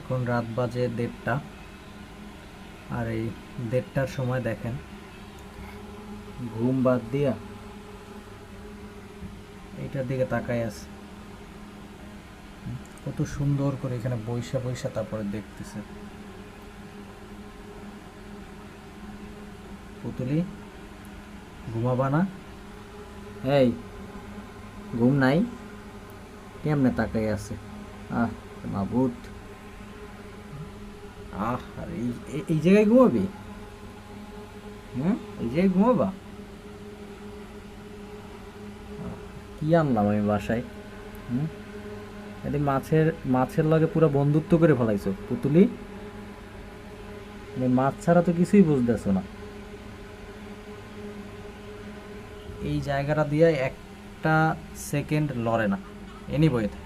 এখন রাত বাজে 1:30, আর এই 1:30টার সময় দেখেন ঘুম বাদ দিয়া এইটার দিকে তাকাই আছে, কত সুন্দর করে এখানে বইসা বইসা তারপরে দেখতেছে। পুতুলি, ঘুমাবা না? এই, ঘুম নাই? কেমনে তাকাই আছে? আহ মাবুত, আর এই জায়গায় ঘুমাবি? এই জায়গায় ঘুমাবা? কি আনলাম আমি বাসায়? এটি মাছের লগে পুরো বন্ধুত্ব করে ফেলাইছো পুতুলি। মাছ ছাড়া তো কিছুই বুঝতেছো না। এই জায়গাটা দিয়ে একটা সেকেন্ড লড়ে না, এনি বইতে